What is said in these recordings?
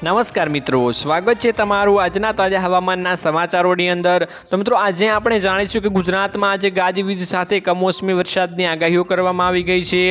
नमस्कार मित्रों, स्वागत है तमारू आजना ताजा हवामानना समाचारोनी अंदर। तो मित्रों, आज आपणे जाणीशुं के गुजरातमां आज गाजवीज साथे कमोसमी वरसादनी आगाहीओ करवामां आवी गई छे।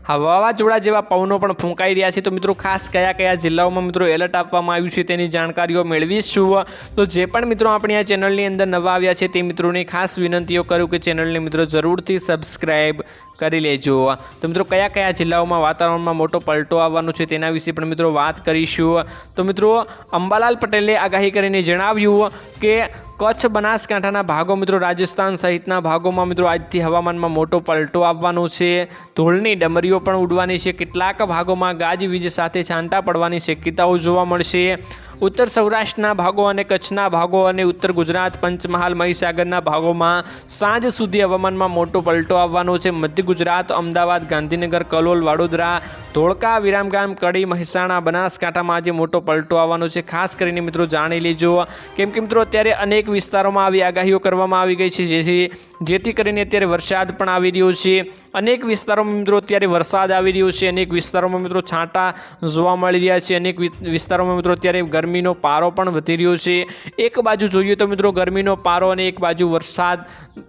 वावाझोड़ा जेवा पवनो पण फूंकाई रह्या छे। तो मित्रों, खास कया कया जिल्लाओमां मित्रों एलर्ट आपवामां आव्युं छे तेनी जाणकारीओ मेळवीशुं। तो जे पण मित्रों आपणी आ चेनलनी अंदर नवा आव्या छे ते मित्रोने खास विनंतीओ करूं के चेनलने मित्रों जरूरथी सब्सक्राइब करी लेजो। तो मित्रों, कया कया जिल्लाओमां वातावरणमां मोटो पलटो आववानो छे तेना विषे पण मित्रों वात करीशुं। तो मित्रों, अंबालाल पटेले आगाही करीने जणाव्युं के कच्छ बनासकांठाना भागों मित्रों राजस्थान सहितना भागों में मित्रों आजथी हवामान में मोटो पलटो आववानो छे। धूळनी डमरीओ पण उडवानी छे। केटलाक भागों में गाजवीज साथे छांटा पड़वानी शक्यताओ जोवा मळशे। उत्तर सौराष्ट्रना भागों और कच्छना भागों और उत्तर गुजरात पंचमहाल महीसागरना भागों में सांज सुधी हवामान में मोटो पलटो आववानो छे। मध्य गुजरात अमदावाद गांधीनगर कलोल वडोदरा धोळका विरामगाम कड़ी महेसाणा बनासकांठा में आज मोटो पलटो आववानो छे। खास करीने मित्रों जाणी लेजो केम के मित्रों अत्यारे अनेक विस्तारों में आवी आगाहीओ करवामां आवी गई छे जेथी करीने अत्यारे वरसाद पण आवी रह्यो छे। अनेक विस्तारों में मित्रों अत्यारे वरसाद आवी रह्यो छे। अनेक विस्तारों में मित्रों छांटा जोवा मळी रह्या छे। अनेक विस्तारों में मित्रों अत्यारे गरमीनो पारो पण वधी रह्यो छे। एक बाजू जोईए तो मित्रों गरमीनो पारो अने एक बाजू वरसाद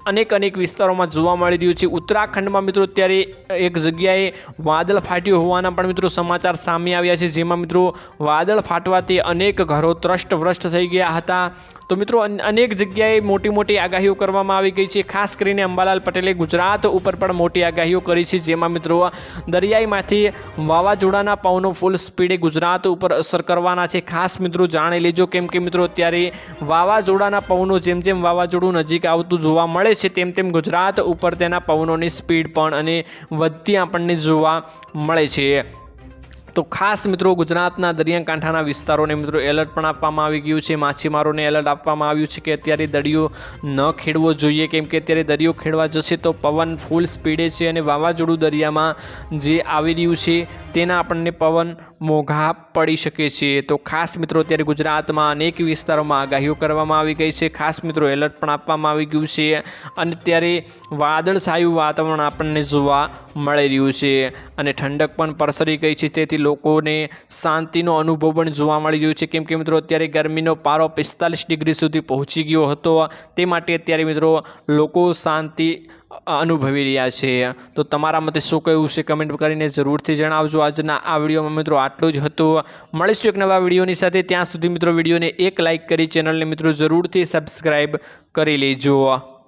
अनेक विस्तारों में जोवा मळी रह्यो छे। उत्तराखंड में मित्रों अत्यारे एक जग्याए वादळ फाट्यो होवाना पण मित्रों समाचार सामे आव्या छे, जेमां मित्रों वादळ फाटवाथी अनेक घरो त्रस्त थई गया हता। तो मित्रों अनेक जग्याए मोटी मोटी आगाहीओ करवामां आवी गई छे। खास करीने अंबालाल पटेले गुजरात उपर पण मोटी आगाहीओ करी छे, जेमां मित्रों दरियाईमांथी वावाझोड़ाना पवनो फूल स्पीडे गुजरात उपर असर करवाना छे। खास मित्रों जाणी लेजो केम के मित्रों अत्यारे वावाझोड़ाना पवनो जेम जेम वावाझोड़ुं नजीक आवतुं जोवा मळे छे तेम तेम गुजरात उपर तेना पवनोनी स्पीड पण अने वधती आपणने जोवा मळे छे। तो खास मित्रों गुजरातना दरियाकांठाना विस्तारों ने मित्रों एलर्ट पण आपवामां आवी गयुं छे। माछीमारोने एलर्ट आपवामां आव्युं छे के अत्यारे दरियो न खेडवो जोईए, केम के अत्यारे दरियो खेडवा जशे तो पवन फूल स्पीडे छे अने वावाझोडुं दरियामां जे आवी रह्युं छे तेना आपणने पवन मोघा पड़ी शके छे। तो खास मित्रों अत्यारे गुजरातमां अनेक विस्तारोमां आगाहीओ करवामां आवी गई छे। खास मित्रों एलर्ट पण आपवामां आवी गयुं छे अने अत्यारे वादळछायुं वातावरण आपणने जोवा मळी रह्युं छे अने ठंडक पण परसरी गई छे, तेथी लोकोने शांतिनो अनुभव पण जोवा मळी रह्यो छे। केम के मित्रों अत्यारे गरमीनो पारो 45 डिग्री सुधी पहोंची गयो हतो, ते माटे अत्यारे मित्रों लोको शांति अनुभवी रह्या छे। तो तमारा मते शुं कहेवुं छे कमेंट करीने जरूरथी जणावजो। आजना आ विडियोमां मित्रों आटलुं ज हतुं। मळीशुं एक नवा विडियोनी साथे, त्यां सुधी मित्रों विडियोने एक लाइक करी चेनलने मित्रों जरूरथी सब्सक्राइब करी लेजो।